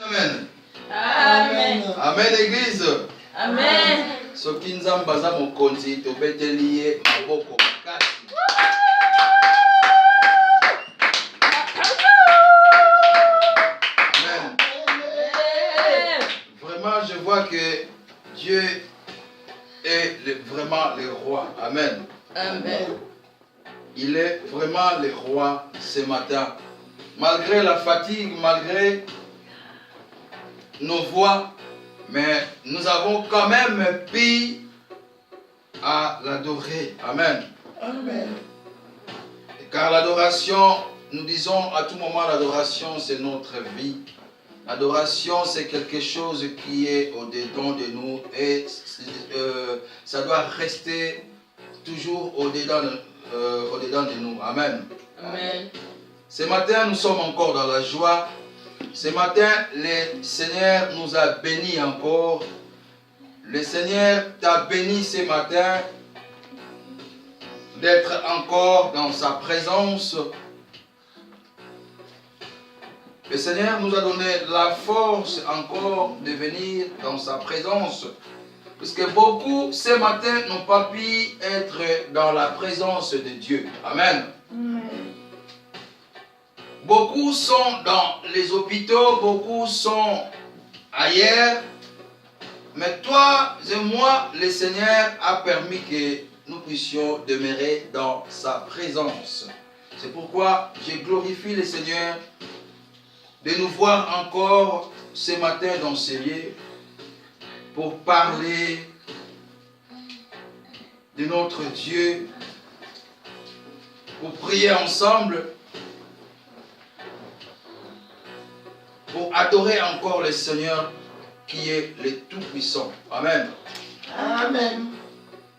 Amen. Amen. Amen, Église. Amen. Soki nzambe aza mokonzi tobeteli ye maboko makasi. Amen. Vraiment, je vois que Dieu est vraiment le roi. Amen. Amen. Il est vraiment le roi ce matin. Malgré la fatigue, malgré nos voix, mais nous avons quand même pu à l'adorer. Amen. Amen. Car l'adoration, nous disons à tout moment, l'adoration c'est notre vie. L'adoration c'est quelque chose qui est au-dedans de nous et ça doit rester toujours au-dedans de nous. Amen. Amen. Ce matin, nous sommes encore dans la joie. Ce matin, le Seigneur nous a bénis encore. Le Seigneur t'a béni ce matin d'être encore dans sa présence. Le Seigneur nous a donné la force encore de venir dans sa présence. Parce que beaucoup ce matin n'ont pas pu être dans la présence de Dieu. Amen. Amen. Beaucoup sont dans les hôpitaux, beaucoup sont ailleurs. Mais toi et moi, le Seigneur a permis que nous puissions demeurer dans sa présence. C'est pourquoi je glorifie le Seigneur de nous voir encore ce matin dans ces lieux pour parler de notre Dieu, pour prier ensemble, pour adorer encore le Seigneur qui est le Tout-Puissant. Amen. Amen.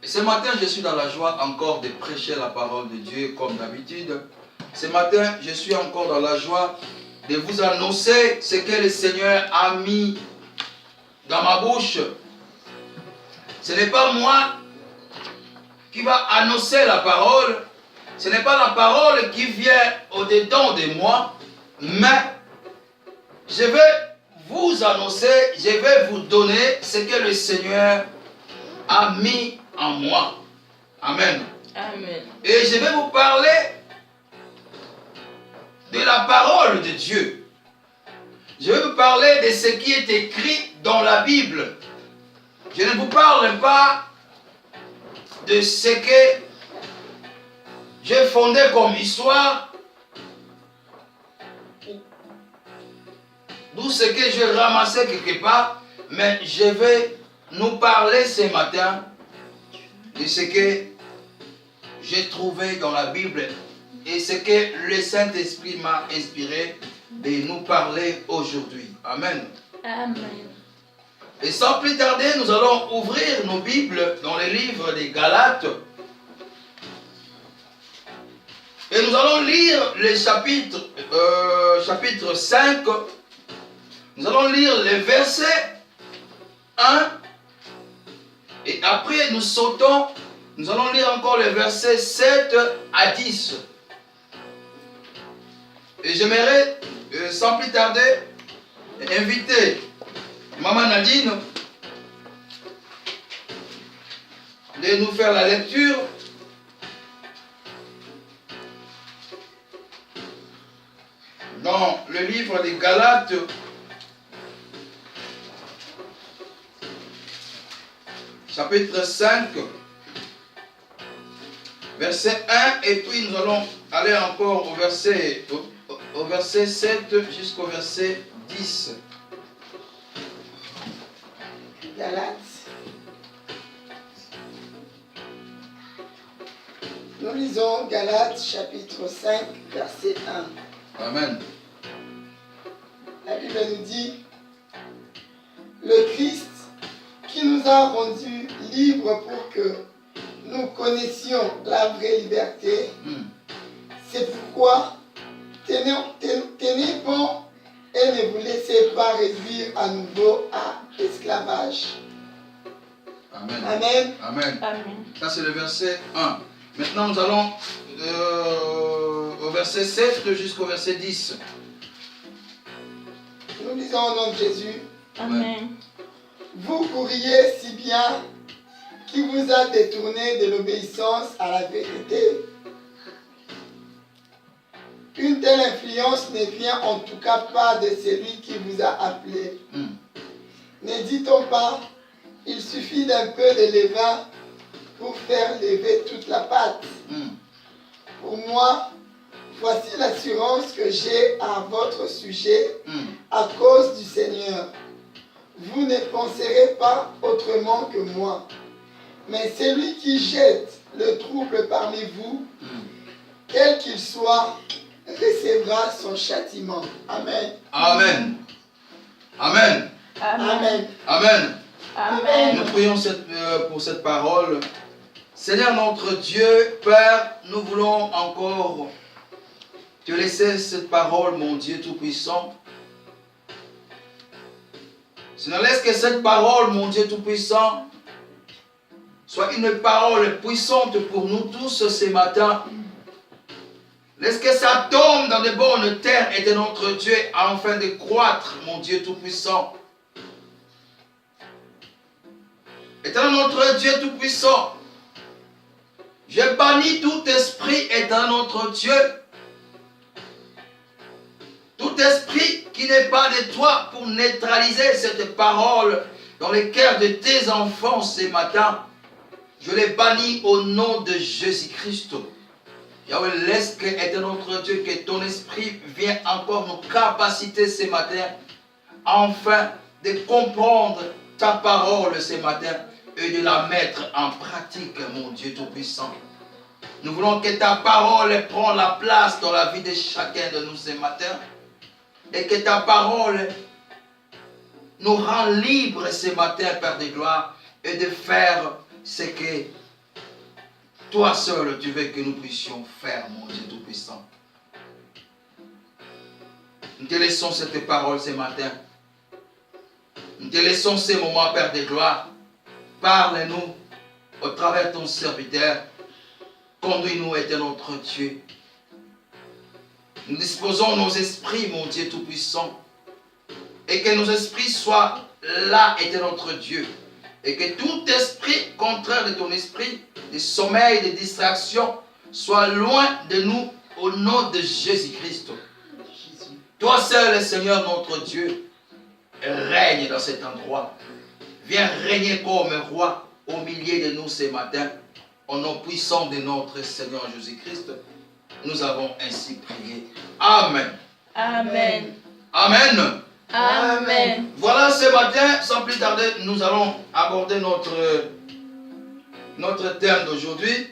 Et ce matin, je suis dans la joie encore de prêcher la parole de Dieu comme d'habitude. Ce matin, je suis encore dans la joie de vous annoncer ce que le Seigneur a mis dans ma bouche. Ce n'est pas moi qui va annoncer la parole. Ce n'est pas la parole qui vient au-dedans de moi, mais je vais vous annoncer, je vais vous donner ce que le Seigneur a mis en moi. Amen. Amen. Et je vais vous parler de la parole de Dieu. Je vais vous parler de ce qui est écrit dans la Bible. Je ne vous parle pas de ce que j'ai fondé comme histoire, d'où ce que j'ai ramassé quelque part, mais je vais nous parler ce matin de ce que j'ai trouvé dans la Bible et ce que le Saint-Esprit m'a inspiré de nous parler aujourd'hui. Amen. Amen. Et sans plus tarder, nous allons ouvrir nos Bibles dans les livres des Galates. Et nous allons lire le chapitre 5. Nous allons lire les versets 1. Et après, nous sautons. Nous allons lire encore les versets 7 à 10. Et j'aimerais, sans plus tarder, inviter Maman Nadine de nous faire la lecture. Dans le livre des Galates, chapitre 5, verset 1, et puis nous allons aller encore au verset 7 jusqu'au verset 10. Galates. Nous lisons Galates chapitre 5, verset 1. Amen. La Bible nous dit, le Christ qui nous a rendus libres pour que nous connaissions la vraie liberté. C'est pourquoi tenez bon et ne vous laissez pas réduire à nouveau à esclavage. Amen. Amen. Amen. Amen. Ça c'est le verset 1. Maintenant nous allons au verset 7 jusqu'au verset 10. Nous lisons au nom de Jésus. Amen. Vous courriez si bien qui vous a détourné de l'obéissance à la vérité. Une telle influence ne vient en tout cas pas de celui qui vous a appelé. Ne dit-on pas, il suffit d'un peu de levain pour faire lever toute la pâte. Pour moi, voici l'assurance que j'ai à votre sujet à cause du Seigneur. Vous ne penserez pas autrement que moi. Mais celui qui jette le trouble parmi vous, quel qu'il soit, recevra son châtiment. Amen. Amen. Amen. Amen. Amen. Amen. Nous prions pour cette parole. Seigneur notre Dieu, Père, nous voulons encore te laisser cette parole, mon Dieu Tout-Puissant. Seigneur, laisse que cette parole, mon Dieu Tout-Puissant, soit une parole puissante pour nous tous ce matin. Laisse que ça tombe dans de bonnes terres et de notre Dieu afin de croître, mon Dieu Tout-Puissant. Éternel notre Dieu Tout-Puissant, je bannis tout esprit, éternel notre Dieu, tout esprit qui n'est pas de toi pour neutraliser cette parole dans les cœurs de tes enfants ce matin. Je les bannis au nom de Jésus-Christ. Yahweh, laisse que, éternel notre Dieu, que ton esprit vienne encore nous capaciter ce matin, afin de comprendre ta parole ce matin et de la mettre en pratique, mon Dieu Tout-Puissant. Nous voulons que ta parole prenne la place dans la vie de chacun de nous ce matin et que ta parole nous rend libres ce matin, Père de gloire, et de faire ce que toi seul tu veux que nous puissions faire, mon Dieu Tout-Puissant. Nous te laissons cette parole ce matin. Nous te laissons ces moments, Père de gloire. Parle-nous au travers de ton serviteur. Conduis-nous, éternel notre Dieu. Nous disposons nos esprits, mon Dieu Tout-Puissant. Et que nos esprits soient là, éternel notre Dieu. Et que tout esprit contraire de ton esprit, de sommeil, de distraction, soit loin de nous au nom de Jésus-Christ. Toi seul, Seigneur notre Dieu, règne dans cet endroit. Viens régner comme roi au milieu de nous ce matin. Au nom puissant de notre Seigneur Jésus-Christ, nous avons ainsi prié. Amen. Amen. Amen. Amen. Voilà, ce matin, sans plus tarder, nous allons aborder notre thème d'aujourd'hui.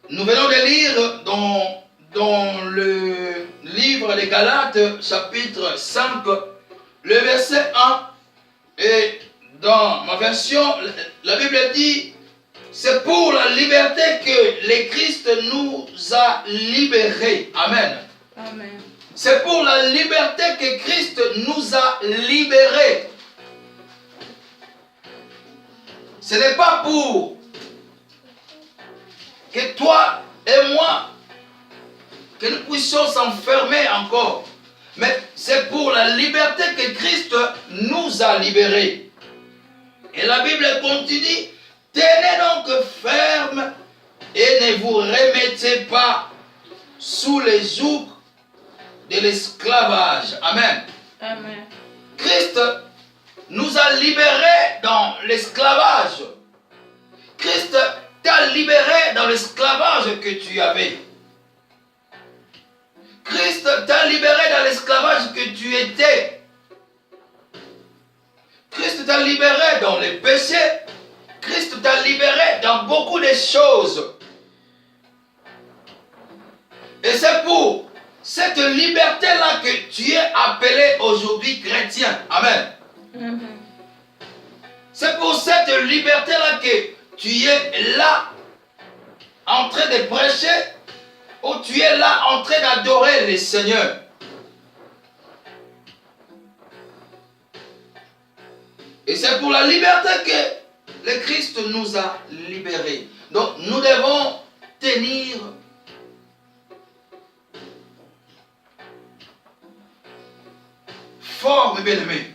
Nous venons de lire dans le livre des Galates, chapitre 5, le verset 1. Et dans ma version, la Bible dit, c'est pour la liberté que le Christ nous a libérés. Amen. Amen. C'est pour la liberté que Christ nous a libérés. Ce n'est pas pour que toi et moi, que nous puissions s'enfermer encore. Mais c'est pour la liberté que Christ nous a libérés. Et la Bible continue, tenez donc ferme et ne vous remettez pas sous les jougs de l'esclavage. Amen. Amen. Christ nous a libérés dans l'esclavage. Christ t'a libéré dans l'esclavage que tu avais. Christ t'a libéré dans l'esclavage que tu étais. Christ t'a libéré dans les péchés. Christ t'a libéré dans beaucoup de choses. Et c'est pour cette liberté-là que tu es appelé aujourd'hui chrétien. Amen. Amen. C'est pour cette liberté-là que tu es là en train de prêcher ou tu es là en train d'adorer le Seigneur. Et c'est pour la liberté que le Christ nous a libérés. Donc nous devons tenir . fort, mes bien-aimés.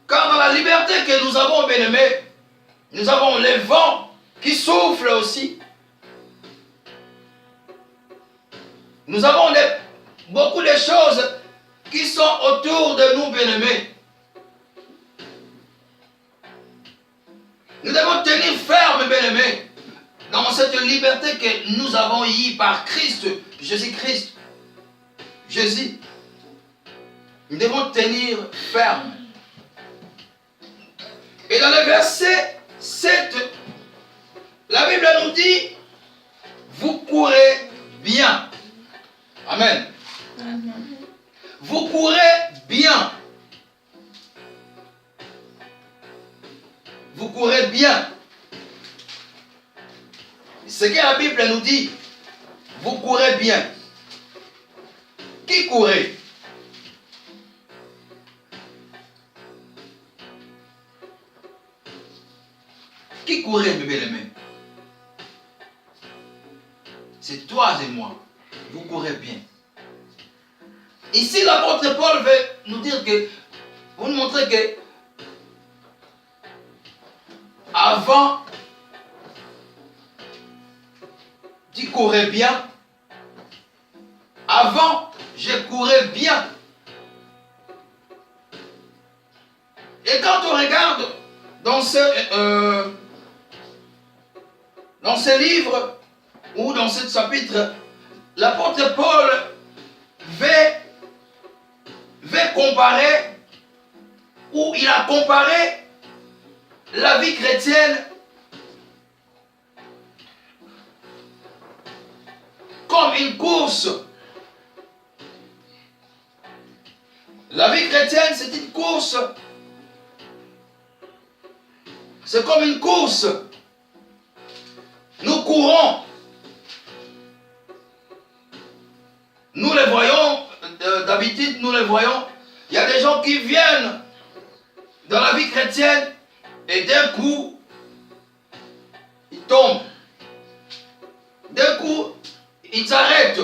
Car dans la liberté que nous avons, bien-aimés, nous avons les vents qui soufflent aussi. Nous avons beaucoup de choses qui sont autour de nous, bien-aimés. Nous devons tenir ferme, bien-aimés, dans cette liberté que nous avons eue par Christ, Jésus-Christ. Jésus. Nous devons tenir ferme. Et dans le verset 7, la Bible nous dit, vous courez bien. Amen. Vous courez bien. Vous courez bien. Ce que la Bible nous dit, vous courez bien. Qui courait? Qui courait, mes bien-aimés? C'est toi et moi. Vous courez bien. Ici, l'apôtre Paul veut nous dire que, vous nous montrer que, avant, tu courais bien. Avant, je courais bien. Et quand on regarde dans ce livre ou dans ce chapitre, l'apôtre Paul veut comparer, ou il a comparé la vie chrétienne comme une course. La vie chrétienne, c'est une course. C'est comme une course. Nous courons. Nous les voyons, d'habitude, nous les voyons. Il y a des gens qui viennent dans la vie chrétienne et d'un coup, ils tombent. D'un coup, ils s'arrêtent.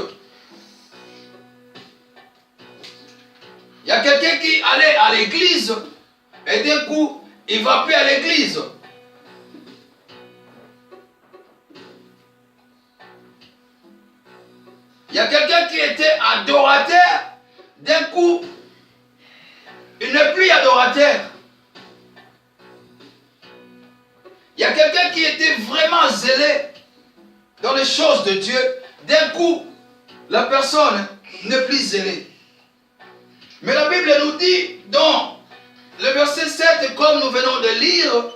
Il y a quelqu'un qui allait à l'église et d'un coup, il ne va plus à l'église. Il y a quelqu'un qui était adorateur, d'un coup, il n'est plus adorateur. Il y a quelqu'un qui était vraiment zélé dans les choses de Dieu, d'un coup, la personne n'est plus zélée. Mais la Bible nous dit dans le verset 7, comme nous venons de lire,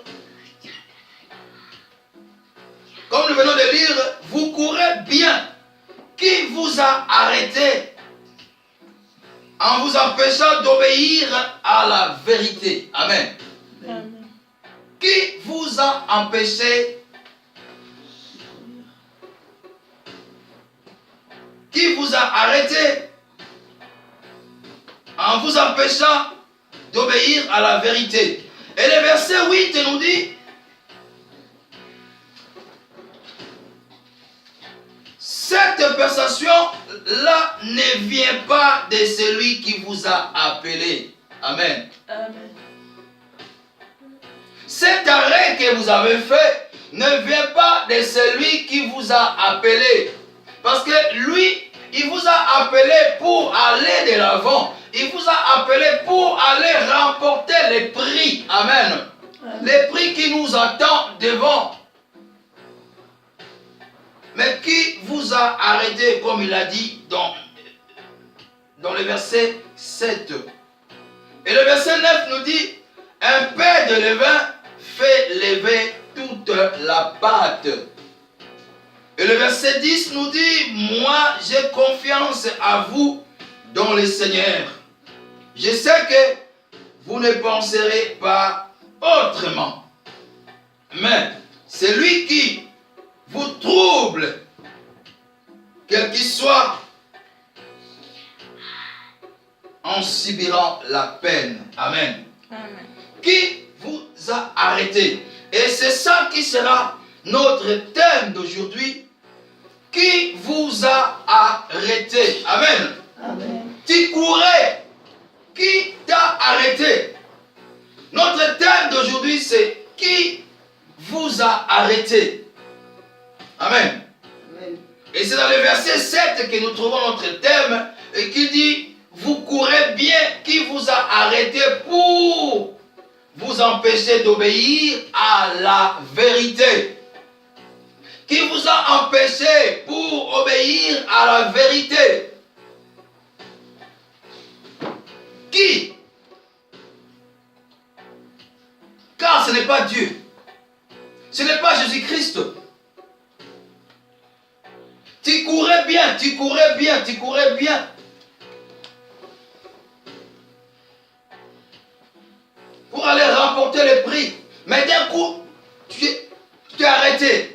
vous courez bien. Qui vous a arrêté en vous empêchant d'obéir à la vérité? Amen. Amen. Qui vous a empêché? Qui vous a arrêté en vous empêchant d'obéir à la vérité? Et le verset 8 nous dit, cette perception-là ne vient pas de celui qui vous a appelé. Amen. Amen. Cet arrêt que vous avez fait ne vient pas de celui qui vous a appelé. Parce que lui, il vous a appelé pour aller de l'avant. Il vous a appelé pour aller remporter les prix. Amen. Amen. Les prix qui nous attendent devant. Mais qui vous a arrêté, comme il a dit dans le verset 7. Et le verset 9 nous dit, un peu de levain fait lever toute la pâte. Et le verset 10 nous dit, moi j'ai confiance à vous dans le Seigneur. Je sais que vous ne penserez pas autrement. Mais celui qui vous trouble, quel qu'il soit, en subirant la peine. Amen. Amen. Qui vous a arrêté? Et c'est ça qui sera notre thème d'aujourd'hui. Qui vous a arrêté? Amen. Amen. Tu courais. Qui t'a arrêté? Notre thème d'aujourd'hui, c'est qui vous a arrêté? Amen. Amen. Et c'est dans le verset 7 que nous trouvons notre thème et qui dit, vous courez bien, qui vous a arrêté pour vous empêcher d'obéir à la vérité? Qui vous a empêché pour obéir à la vérité? Qui? Car ce n'est pas Dieu. Ce n'est pas Jésus-Christ. Tu courais bien, tu courais bien, tu courais bien. Pour aller remporter le prix. Mais d'un coup, tu es arrêté.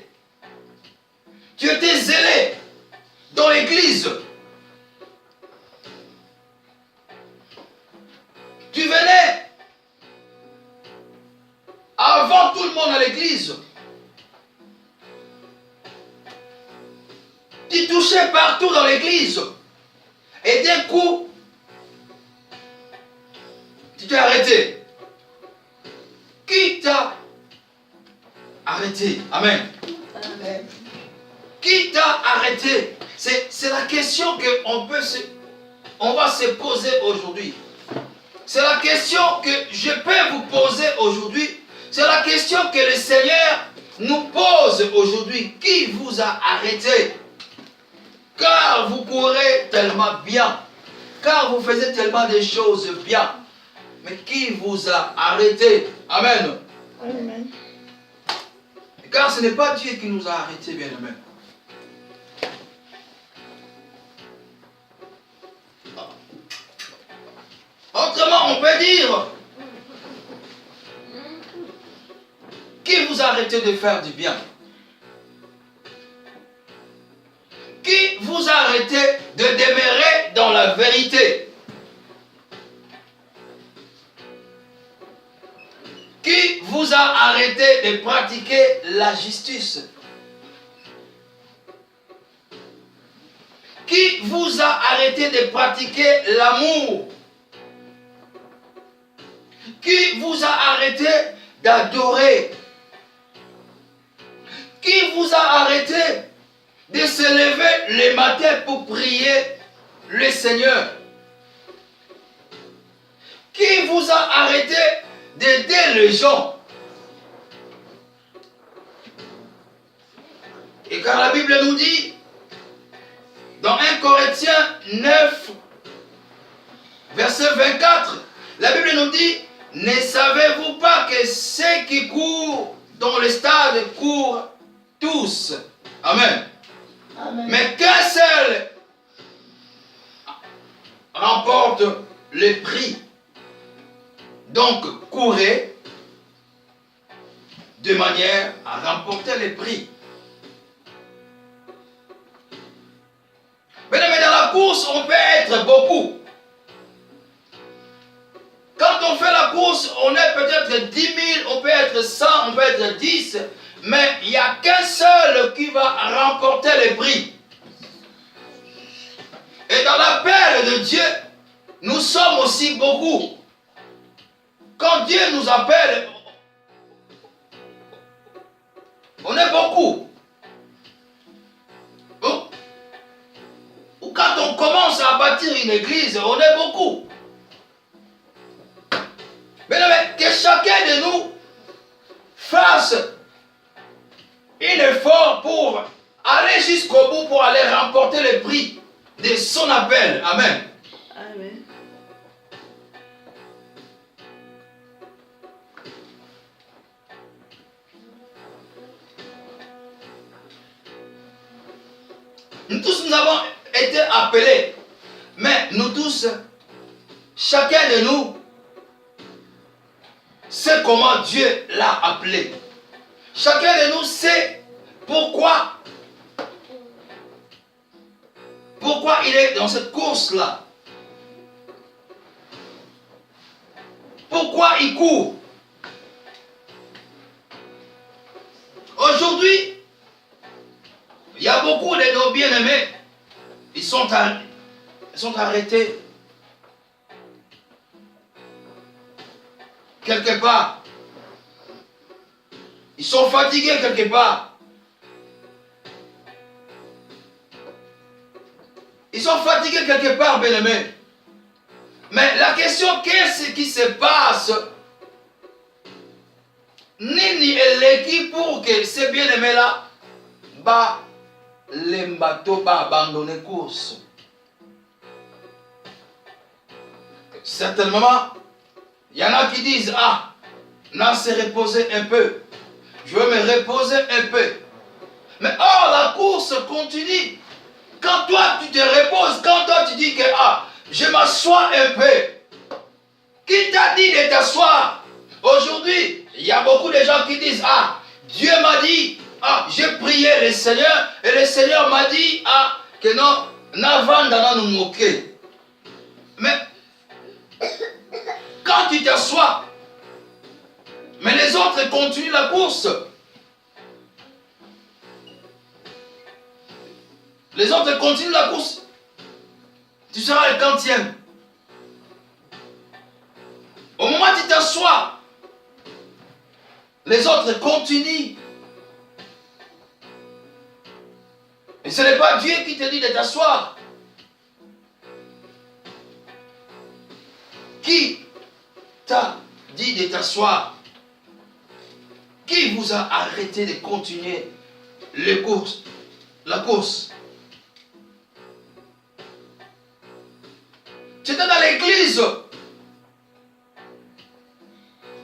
Tu étais zélé dans l'église. Tu venais avant tout le monde à l'église. Tu touchais partout dans l'église. Et d'un coup, tu t'es arrêté. Qui t'a arrêté? Amen. Amen. Qui t'a arrêté? C'est la question on va se poser aujourd'hui. C'est la question que je peux vous poser aujourd'hui. C'est la question que le Seigneur nous pose aujourd'hui. Qui vous a arrêté? Car vous courez tellement bien. Car vous faisiez tellement de choses bien. Mais qui vous a arrêté? Amen. Amen. Car ce n'est pas Dieu qui nous a arrêtés, bien aimés. Autrement, on peut dire, qui vous a arrêté de faire du bien? Qui vous a arrêté de demeurer dans la vérité? Qui vous a arrêté de pratiquer la justice? Qui vous a arrêté de pratiquer l'amour? Qui vous a arrêté d'adorer? Qui vous a arrêté de se lever le matin pour prier le Seigneur? Qui vous a arrêté d'aider les gens? Et car la Bible nous dit, dans 1 Corinthiens 9, verset 24, la Bible nous dit, ne savez-vous pas que ceux qui courent dans le stade courent tous? Amen. Amen. Mais qu'un seul remporte le prix. Donc, courez de manière à remporter le prix. Mais dans la course, on peut être beaucoup. Quand on fait la course, on est peut-être 10 000, on peut être 100, on peut être 10, mais il n'y a qu'un seul qui va remporter le prix. Et dans l'appel de Dieu, nous sommes aussi beaucoup. Quand Dieu nous appelle, on est beaucoup. Ou quand on commence à bâtir une église, on est beaucoup. Mais que chacun de nous fasse un effort pour aller jusqu'au bout, pour aller remporter le prix de son appel. Amen. Amen. Nous tous, nous avons été appelés. Mais nous tous, chacun de nous, sait comment Dieu l'a appelé. Chacun de nous sait pourquoi il est dans cette course-là. Pourquoi il court. Aujourd'hui, il y a beaucoup de nos bien-aimés, ils sont arrêtés quelque part. Ils sont fatigués quelque part. Ils sont fatigués quelque part, bien-aimés. Mais la question, qu'est-ce qui se passe? Nini eleki pour que ces bien-aimés-là, les bateaux abandonnent course. Certainement, il y en a qui disent, ah, non, se reposer un peu. Je veux me reposer un peu. Mais oh, la course continue. Quand toi, tu te reposes, quand toi, tu dis que, ah, je m'assois un peu. Qui t'a dit de t'asseoir? Aujourd'hui, il y a beaucoup de gens qui disent, ah, Dieu m'a dit, ah, j'ai prié le Seigneur, et le Seigneur m'a dit, ah, que non, n'avant d'en nous moquer. Mais, quand tu t'assois, mais les autres continuent la course. Les autres continuent la course. Tu seras le 40e. Au moment où tu t'assois, les autres continuent. Et ce n'est pas Dieu qui te dit de t'asseoir. Qui t'a dit de t'asseoir? Qui vous a arrêté de continuer la course? Tu étais dans l'église.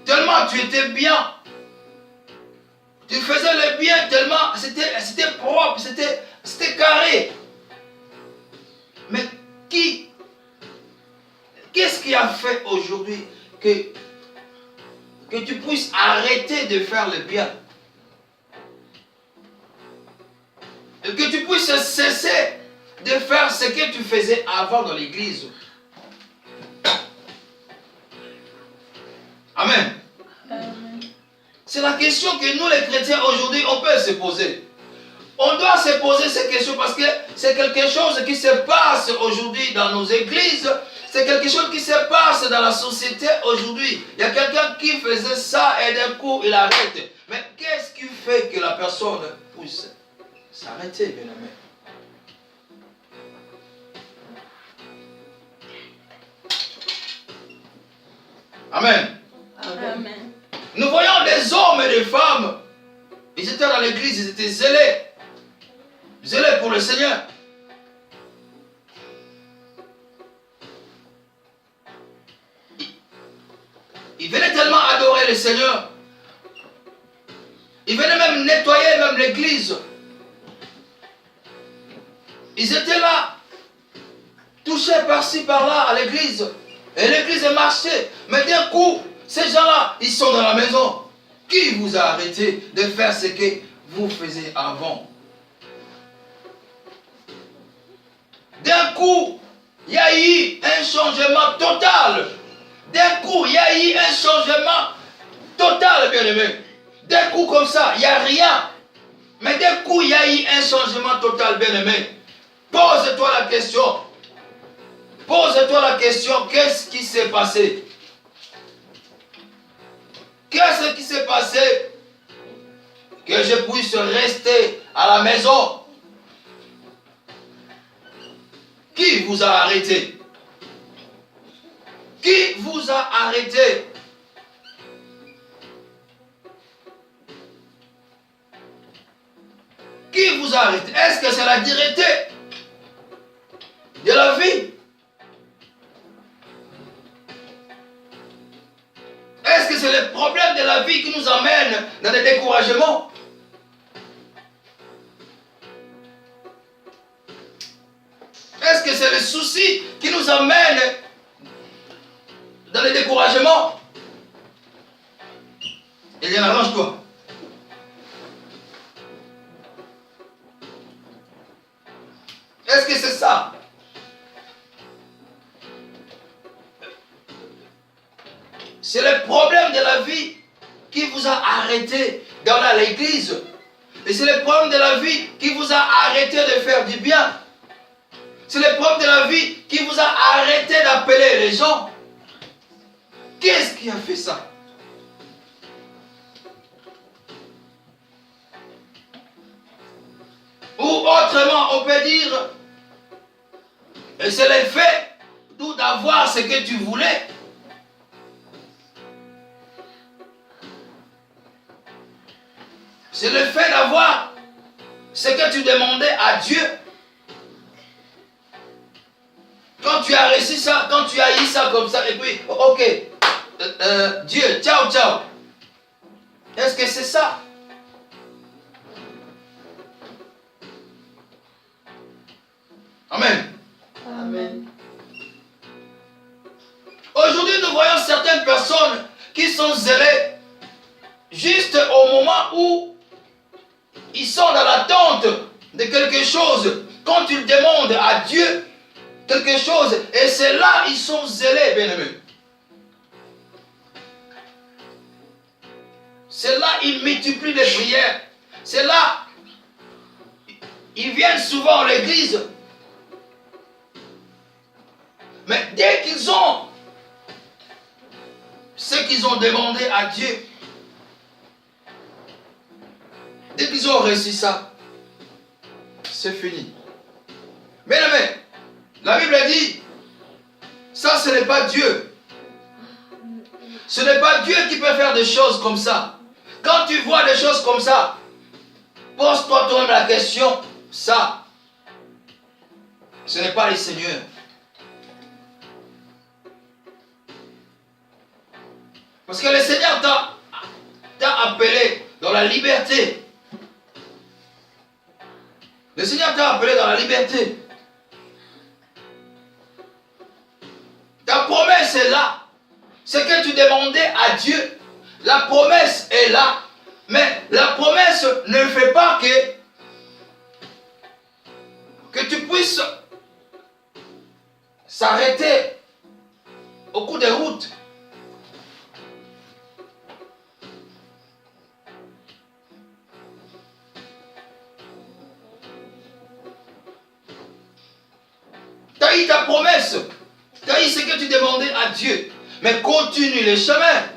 Tellement tu étais bien. Tu faisais le bien tellement c'était propre, c'était carré. Mais qu'est-ce qui a fait aujourd'hui que tu puisses arrêter de faire le bien? Et que tu puisses cesser de faire ce que tu faisais avant dans l'église. Amen. C'est la question que nous les chrétiens aujourd'hui, on peut se poser. On doit se poser ces questions parce que c'est quelque chose qui se passe aujourd'hui dans nos églises. C'est quelque chose qui se passe dans la société aujourd'hui. Il y a quelqu'un qui faisait ça et d'un coup il arrête. Mais qu'est-ce qui fait que la personne puisse s'arrêter, bien aimé? Amen. Amen. Nous voyons des hommes et des femmes. Ils étaient dans l'église, ils étaient zélés. Zélés pour le Seigneur. Ils venaient tellement adorer le Seigneur. Ils venaient même nettoyer même l'église. Ils étaient là, touchés par-ci, par-là à l'église. Et l'église marchait. Mais d'un coup, ces gens-là, ils sont dans la maison. Qui vous a arrêté de faire ce que vous faisiez avant? D'un coup, il y a eu un changement total. D'un coup, il y a eu un changement total, bien aimé. D'un coup, comme ça, il n'y a rien. Mais d'un coup, il y a eu un changement total, bien aimé. Pose-toi la question. Pose-toi la question, qu'est-ce qui s'est passé? Qu'est-ce qui s'est passé que je puisse rester à la maison? Qui vous a arrêté? Qui vous a arrêté? Qui vous a arrêté? Est-ce que c'est la dureté de la vie? Est-ce que c'est le problème de la vie qui nous amène dans des découragements? Est-ce que c'est le souci qui nous amène dans les découragements? Eh bien, arrange-toi. Est-ce que c'est ça? C'est le problème de la vie qui vous a arrêté dans l'église. Et c'est les problèmes de la vie qui vous a arrêté de faire du bien. C'est les problèmes de la vie qui vous a arrêté d'appeler les gens. Qu'est-ce qui a fait ça? Ou autrement, on peut dire, et c'est l'effet d'avoir ce que tu voulais. C'est le fait d'avoir ce que tu demandais à Dieu. Quand tu as reçu ça, quand tu as eu ça comme ça, et puis, ok, Dieu, ciao, ciao. Est-ce que c'est ça? Amen. Amen. Aujourd'hui, nous voyons certaines personnes qui sont zélées juste au moment où ils sont dans l'attente de quelque chose. Quand ils demandent à Dieu quelque chose, et c'est là ils sont zélés, bien-aimés. C'est là ils multiplient les prières. C'est là ils viennent souvent à l'église. Mais dès qu'ils ont ce qu'ils ont demandé à Dieu, dès qu'ils ont reçu ça, c'est fini. Mais la Bible dit, ça ce n'est pas Dieu. Ce n'est pas Dieu qui peut faire des choses comme ça. Quand tu vois des choses comme ça, pose-toi toi-même la question, ça, ce n'est pas le Seigneur. Parce que le Seigneur t'a appelé dans la liberté. Le Seigneur t'a appelé dans la liberté. Ta promesse est là. Ce que tu demandais à Dieu, la promesse est là. Mais la promesse ne fait pas que tu puisses s'arrêter au cours des routes. Tu as eu ta promesse. Tu as eu ce que tu demandais à Dieu. Mais continue les chemins.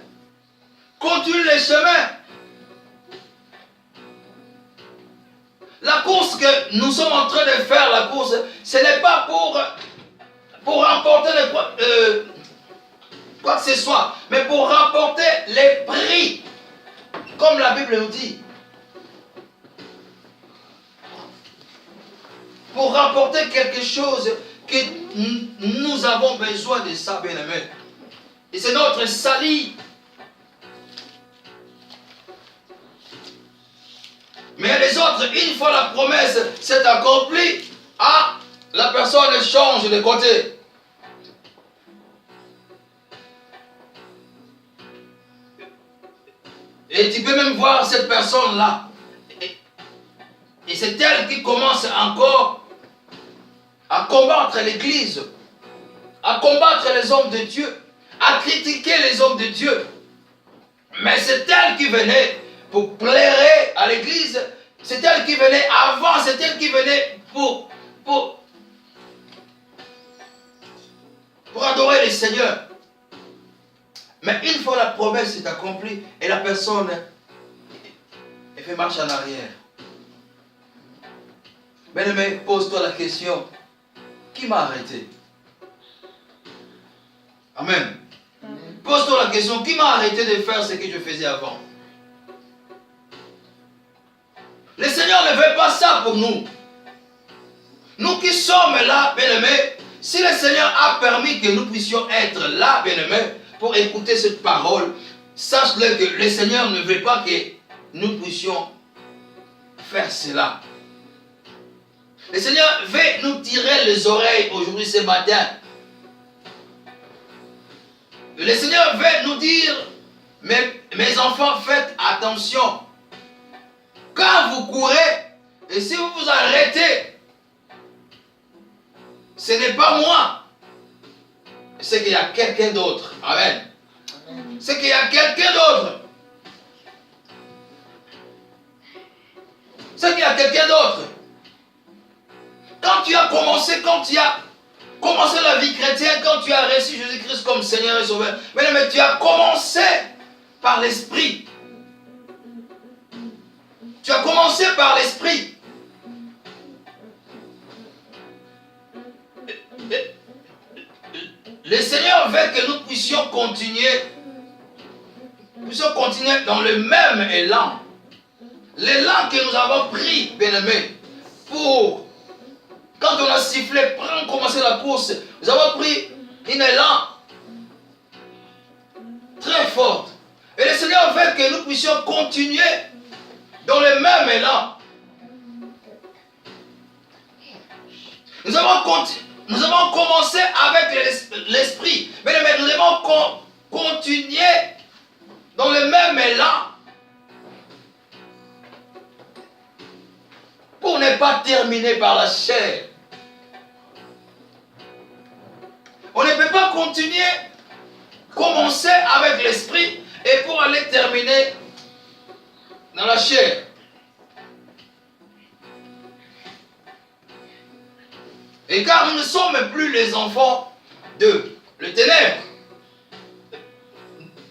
Continue les chemins. La course que nous sommes en train de faire, la course, ce n'est pas pour remporter quoi que ce soit, mais pour remporter les prix, comme la Bible nous dit. Pour remporter quelque chose que nous avons besoin de ça, bien-aimé. Et c'est notre salut. Mais les autres, une fois la promesse s'est accomplie, la personne change de côté. Et tu peux même voir cette personne-là. Et c'est elle qui commence encore à combattre l'Église, à combattre les hommes de Dieu, à critiquer les hommes de Dieu. Mais c'est elle qui venait pour plaire à l'Église. C'est elle qui venait avant, c'est elle qui venait pour adorer le Seigneur. Mais une fois la promesse est accomplie et la personne elle fait marche en arrière. Bien-aimé, pose-toi la question, qui m'a arrêté? Amen. Pose-toi la question, qui m'a arrêté de faire ce que je faisais avant? Le Seigneur ne veut pas ça pour nous. Nous qui sommes là, bien-aimés, si le Seigneur a permis que nous puissions être là, bien-aimés, pour écouter cette parole, sache-le que le Seigneur ne veut pas que nous puissions faire cela. Le Seigneur veut nous tirer les oreilles aujourd'hui, ce matin. Le Seigneur veut nous dire, mes enfants, faites attention. Quand vous courez, et si vous vous arrêtez, ce n'est pas moi. C'est qu'il y a quelqu'un d'autre. Amen. C'est qu'il y a quelqu'un d'autre. C'est qu'il y a quelqu'un d'autre. Quand tu as commencé la vie chrétienne, quand tu as reçu Jésus-Christ comme Seigneur et Sauveur, mais tu as commencé par l'Esprit. Tu as commencé par l'Esprit. Le Seigneur veut que nous puissions continuer dans le même élan. L'élan que nous avons pris, bien-aimés, pour, quand on a sifflé, pour commencer la course, nous avons pris un élan très fort. Et le Seigneur veut que nous puissions continuer dans le même élan. Nous avons commencé avec l'esprit, mais nous devons continuer dans le même élan pour ne pas terminer par la chair. On ne peut pas commencer avec l'esprit et pour aller terminer dans la chair. Et car nous ne sommes plus les enfants de le ténèbre.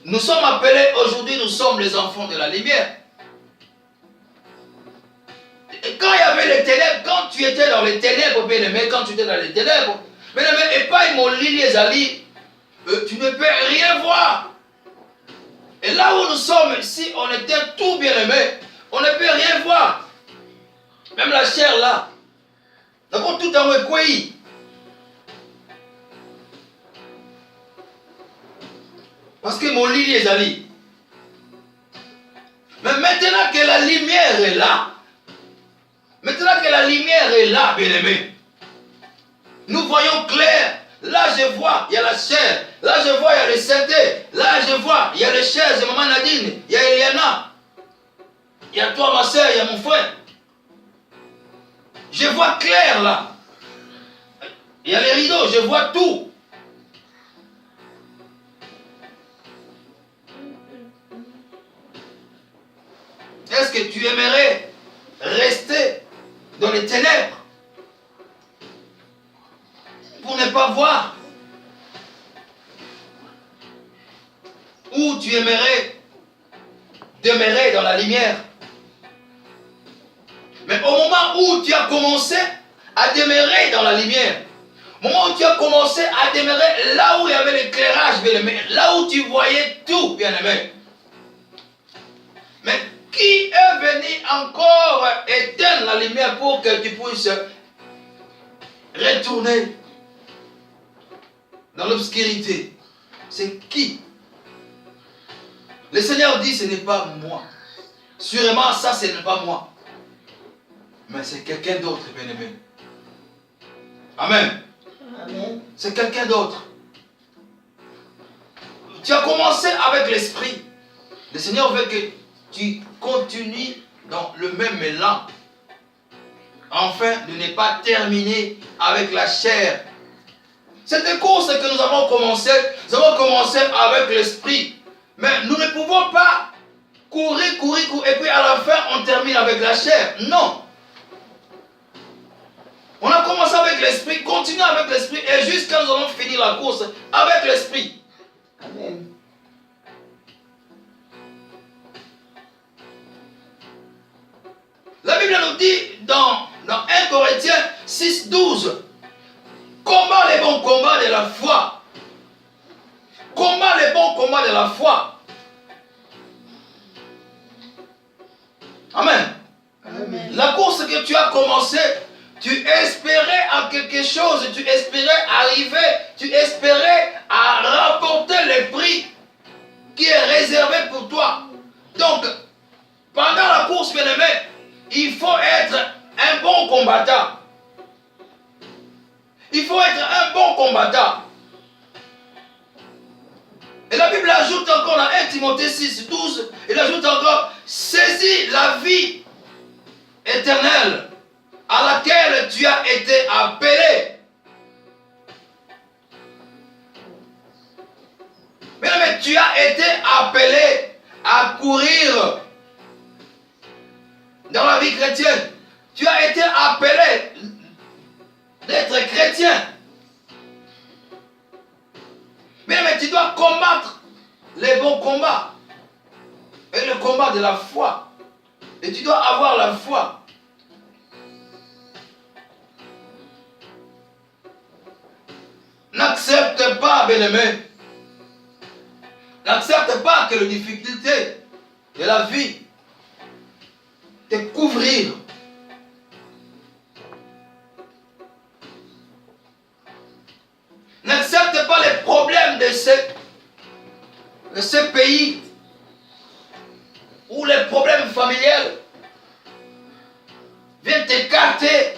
Nous sommes appelés aujourd'hui, nous sommes les enfants de la lumière. Et quand il y avait les ténèbres, quand tu étais dans les ténèbres, bien-aimé, quand tu étais dans les ténèbres, bien-aimé, et pas ils m'ont lit les alliés, tu ne peux rien voir. Et là où nous sommes, si on était tout bien-aimé, on ne peut rien voir. Même la chair là. D'abord tout en écoué. Parce que mon lit les alliés. Mais maintenant que la lumière est là, bien-aimé, nous voyons clair. Là je vois, il y a la chair. Là je vois, il y a le synthé. Là je vois, il y a les chaises, maman Nadine, il y a Eliana. Il y a toi ma soeur, il y a mon frère. Je vois clair là. Il y a les rideaux, je vois tout. Est-ce que tu aimerais rester dans les ténèbres pour ne pas voir? Ou tu aimerais demeurer dans la lumière? Mais au moment où tu as commencé à demeurer dans la lumière, au moment où tu as commencé à demeurer là où il y avait l'éclairage, bien-aimé, là où tu voyais tout, bien-aimé. Mais qui est venu encore éteindre la lumière pour que tu puisses retourner dans l'obscurité? C'est qui? Le Seigneur dit, ce n'est pas moi. Sûrement, ça, ce n'est pas moi. Mais c'est quelqu'un d'autre, bien-aimé. Amen. Amen. C'est quelqu'un d'autre. Tu as commencé avec l'esprit. Le Seigneur veut que tu continues dans le même élan. Afin de ne pas terminer avec la chair. Cette course que nous avons commencé avec l'esprit. Mais nous ne pouvons pas courir, et puis à la fin on termine avec la chair. Non. On a commencé avec l'esprit, continuons avec l'esprit, et jusqu'à nous allons finir la course avec l'esprit. Amen. La Bible nous dit dans 1 Corinthiens 6, 12, combat les bons combats de la foi. Combat les bons combats de la foi. Amen. Amen. La course que tu as commencée, tu espérais à quelque chose, tu espérais arriver, tu espérais à remporter le prix qui est réservé pour toi. Donc, pendant la course, bien-aimé, il faut être un bon combattant. Il faut être un bon combattant. Et la Bible ajoute encore dans 1 Timothée 6, 12, il ajoute encore, saisis la vie éternelle à laquelle tu as été appelé. Mais tu as été appelé à courir dans la vie chrétienne. Tu as été appelé d'être chrétien. Mais tu dois combattre les bons combats. Et le combat de la foi. Et tu dois avoir la foi. N'accepte pas, bien-aimé. N'accepte pas que les difficultés de la vie te couvrent. N'accepte pas les problèmes de ce pays où les problèmes familiaux viennent t'écarter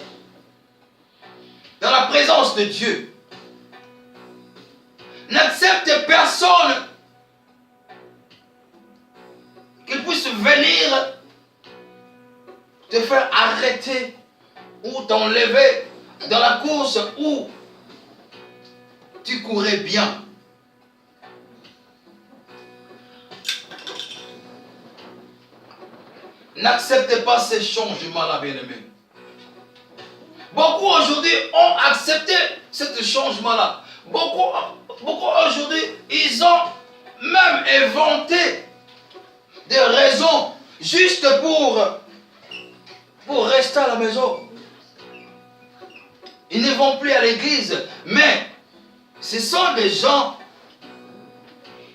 dans la présence de Dieu. N'accepte personne qui puisse venir te faire arrêter ou t'enlever dans la course où tu courais bien. N'acceptez pas ces changements-là, bien-aimés. Beaucoup aujourd'hui ont accepté ce changement-là. Beaucoup aujourd'hui, ils ont même inventé des raisons juste pour rester à la maison. Ils ne vont plus à l'église, mais ce sont des gens,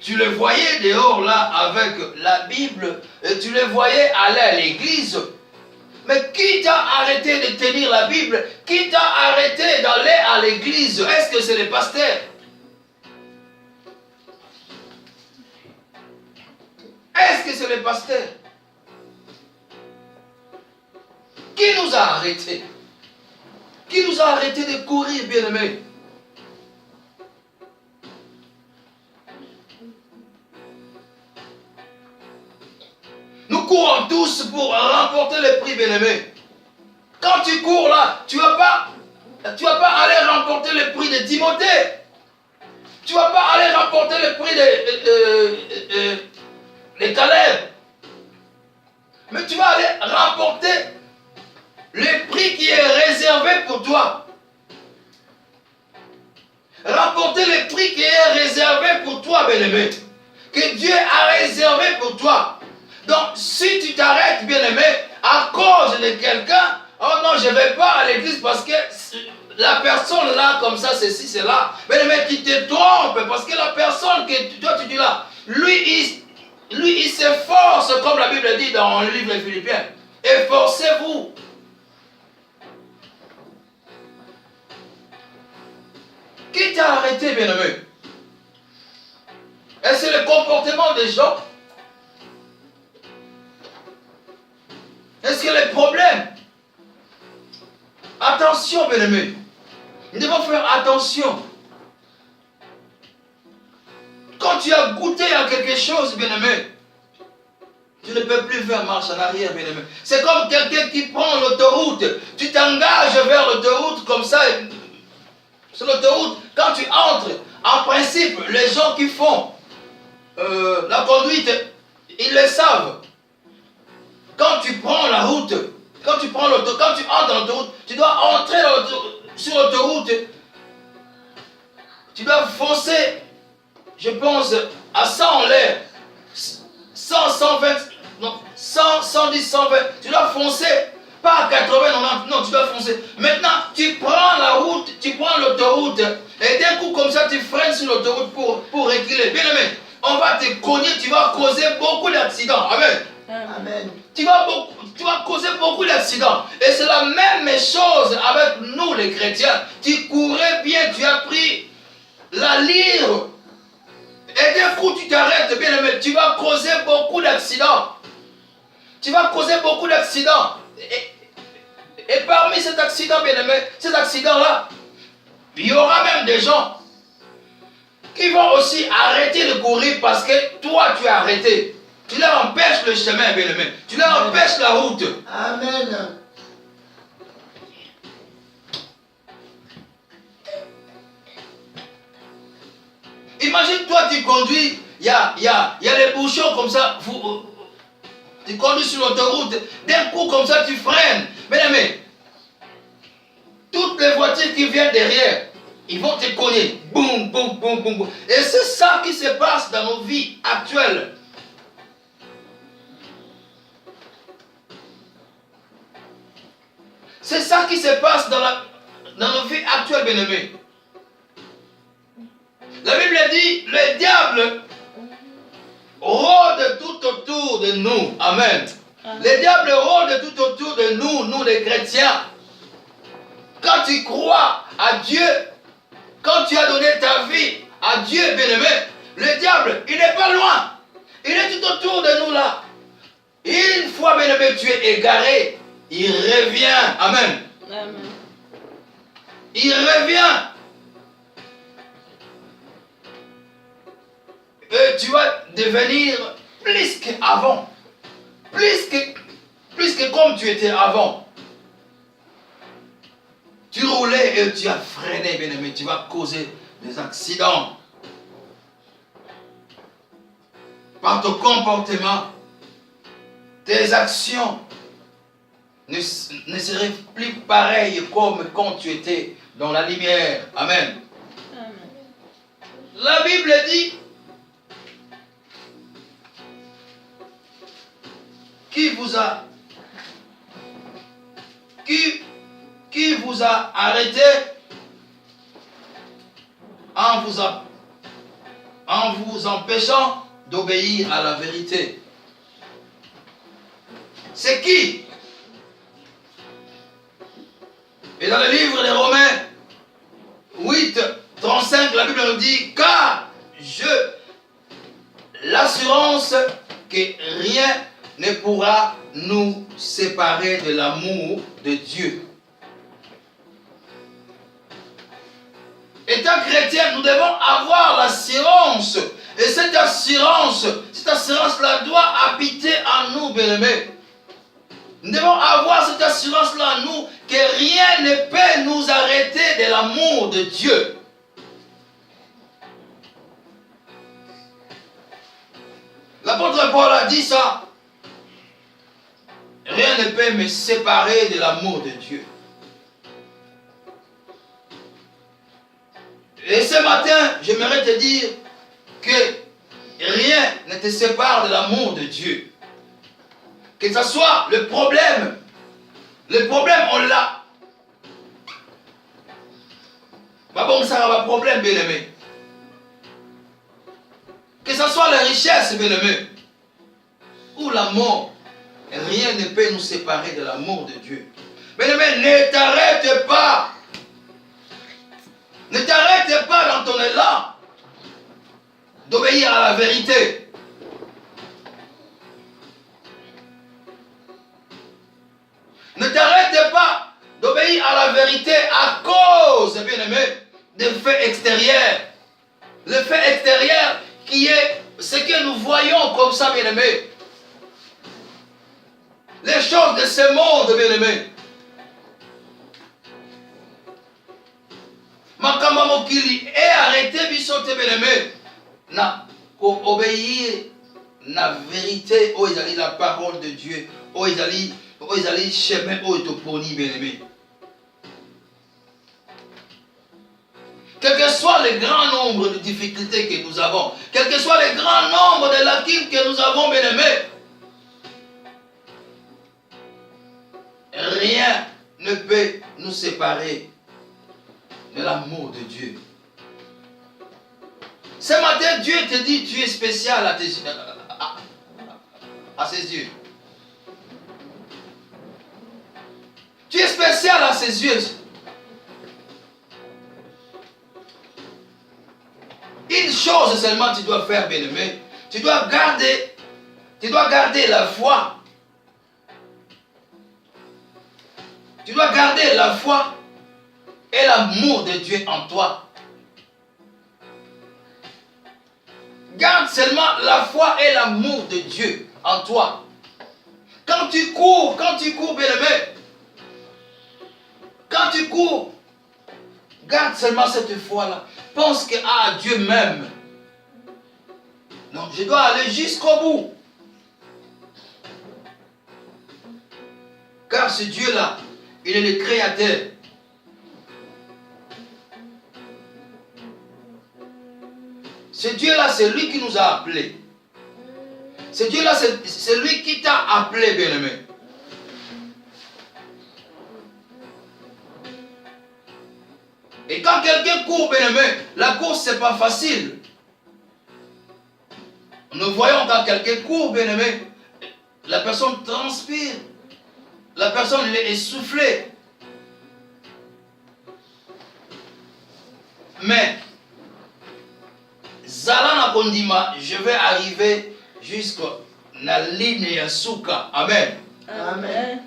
tu les voyais dehors là avec la Bible, et tu les voyais aller à l'église. Mais qui t'a arrêté de tenir la Bible? Qui t'a arrêté d'aller à l'église? Est-ce que c'est les pasteurs? Est-ce que c'est les pasteurs? Qui nous a arrêtés? Qui nous a arrêtés de courir, bien-aimés? Nous courons tous pour remporter le prix, bien-aimé. Quand tu cours là, tu ne vas pas aller remporter le prix de Timothée. Tu ne vas pas aller remporter le prix de Caleb. Mais tu vas aller remporter le prix qui est réservé pour toi. Remporter le prix qui est réservé pour toi, bien-aimé. Que Dieu a réservé pour toi. Donc, si tu t'arrêtes, bien-aimé, à cause de quelqu'un, oh non, je ne vais pas à l'église parce que la personne là, comme ça, ceci, c'est là. Bien-aimé, tu te trompes parce que la personne que toi, tu dis là, lui, il s'efforce, comme la Bible dit dans le livre des Philippiens. Efforcez-vous. Qui t'a arrêté, bien-aimé? Et c'est le comportement des gens. Est-ce que les problèmes? Attention, bien-aimés. Nous devons faire attention. Quand tu as goûté à quelque chose, bien-aimé, tu ne peux plus faire marche en arrière, bien-aimé. C'est comme quelqu'un qui prend l'autoroute. Tu t'engages vers l'autoroute comme ça. Sur l'autoroute, quand tu entres, en principe, les gens qui font la conduite, ils le savent. Quand tu prends la route, quand tu entres dans l'autoroute, tu dois entrer sur l'autoroute. Tu dois foncer, je pense, à 100 en l'air. 100, 120, non, 100, 110, 120. Tu dois foncer, pas à 80, 90, non, tu dois foncer. Maintenant, tu prends la route, tu prends l'autoroute, et d'un coup, comme ça, tu freines sur l'autoroute pour reculer. Bien aimé, on va te cogner, tu vas causer beaucoup d'accidents. Amen. Amen. Tu vas causer beaucoup d'accidents. Et c'est la même chose avec nous les chrétiens. Tu courais bien, tu as pris la lyre. Et d'un coup tu t'arrêtes, bien aimé. Tu vas causer beaucoup d'accidents. Tu vas causer beaucoup d'accidents. Et parmi ces accidents, bien aimé, ces accidents-là, il y aura même des gens qui vont aussi arrêter de courir parce que toi tu as arrêté. Tu leur empêches le chemin, bien-aimé. Tu leur empêches la route. Amen. Imagine toi, tu conduis, il y a les bouchons comme ça. tu conduis sur l'autoroute, d'un coup comme ça tu freines. Bien aimé, toutes les voitures qui viennent derrière, ils vont te cogner. Boum, boum, boum, boum, boum. Et c'est ça qui se passe dans nos vies actuelles. C'est ça qui se passe dans nos vies actuelles, bien-aimés. La Bible dit, le diable rôde tout autour de nous. Amen. Le diable rôde tout autour de nous, nous les chrétiens. Quand tu crois à Dieu, quand tu as donné ta vie à Dieu, bien-aimé, le diable, il n'est pas loin. Il est tout autour de nous là. Une fois, bien-aimé, tu es égaré, il revient. Amen. Amen. Il revient. Et tu vas devenir plus qu'avant. Plus que comme tu étais avant. Tu roulais et tu as freiné, bien-aimé. Tu vas causer des accidents. Par ton comportement, tes actions ne seraient plus pareilles comme quand tu étais dans la lumière. Amen. Amen. La Bible dit, qui vous a arrêté en vous empêchant d'obéir à la vérité? C'est qui? Et dans le livre des Romains 8, 35, la Bible nous dit, car j'ai l'assurance que rien ne pourra nous séparer de l'amour de Dieu. Étant chrétien, nous devons avoir l'assurance. Et cette assurance-là doit habiter en nous, bien-aimés. Nous devons avoir cette assurance-là en nous, que rien ne peut nous arrêter de l'amour de Dieu. L'apôtre Paul a dit ça. Rien ne peut me séparer de l'amour de Dieu. Et ce matin, j'aimerais te dire que rien ne te sépare de l'amour de Dieu. Que ce soit le problème on l'a. Pas bon, ça va problème, bien-aimé. Que ce soit la richesse, bien-aimé, ou la mort, rien ne peut nous séparer de l'amour de Dieu. Bien-aimé, ne t'arrête pas. Ne t'arrête pas dans ton élan d'obéir à la vérité. Ne t'arrête pas d'obéir à la vérité à cause, bien-aimé, des faits extérieurs. Le fait extérieur qui est ce que nous voyons comme ça, bien-aimé. Les choses de ce monde, bien-aimé. Makamba mokili et arrêtez bisote bien-aimé. Na obéir la vérité, oh ils allaient la parole de Dieu, oh ils allaient chemin, oh ils poni bien-aimé. Quel que soit le grand nombre de difficultés que nous avons, quel que soit le grand nombre de lacunes que nous avons, bien-aimé, rien ne peut nous séparer de l'amour de Dieu. Ce matin, Dieu te dit, tu es spécial à ses yeux. Tu es spécial à ses yeux. Une chose seulement tu dois faire, bien-aimé. Tu dois garder la foi. Tu dois garder la foi et l'amour de Dieu en toi. Garde seulement la foi et l'amour de Dieu en toi. Quand tu cours, bien-aimé, quand tu cours, garde seulement cette foi-là. Pense qu'à Dieu même. Non, je dois aller jusqu'au bout. Car ce Dieu-là, il est le créateur. Ce Dieu-là, c'est lui qui nous a appelés. Ce Dieu-là, c'est lui qui t'a appelé, bien-aimé. Et quand quelqu'un court, bien-aimé, la course, c'est pas facile. Nous voyons quand quelqu'un court, bien-aimé, la personne transpire. La personne est essoufflée. Mais, Zalana Kondima, je vais arriver jusqu'à la ligne Yasuka. Amen. Amen.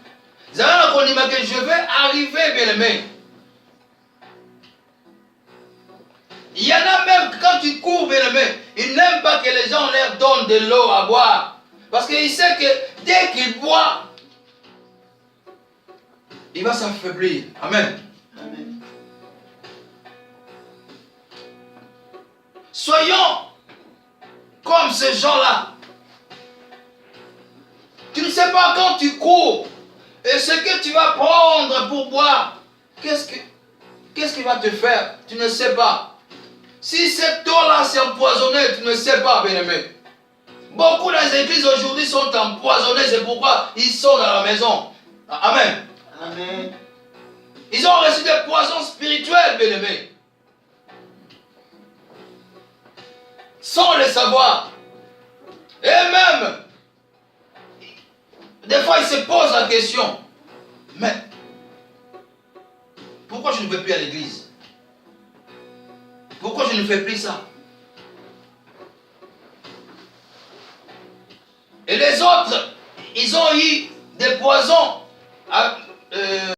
Zalana Kondima, que je vais arriver, bien-aimé. Il y en a même, quand tu cours, bien-aimé, ils n'aiment pas que les gens leur donnent de l'eau à boire. Parce qu'il sait que dès qu'il boit, il va s'affaiblir. Amen. Amen. Soyons comme ces gens-là. Tu ne sais pas quand tu cours et ce que tu vas prendre pour boire, qu'est-ce qui va te faire? Tu ne sais pas. Si cette eau-là c'est empoisonné, tu ne sais pas, bien-aimé. Beaucoup des églises aujourd'hui sont empoisonnées, c'est pourquoi ils sont dans la maison. Amen. Amen. Ils ont reçu des poisons spirituels, bien-aimés. Sans le savoir. Et même, des fois ils se posent la question, mais pourquoi je ne vais plus à l'église? Pourquoi je ne fais plus ça? Et les autres, ils ont eu des poisons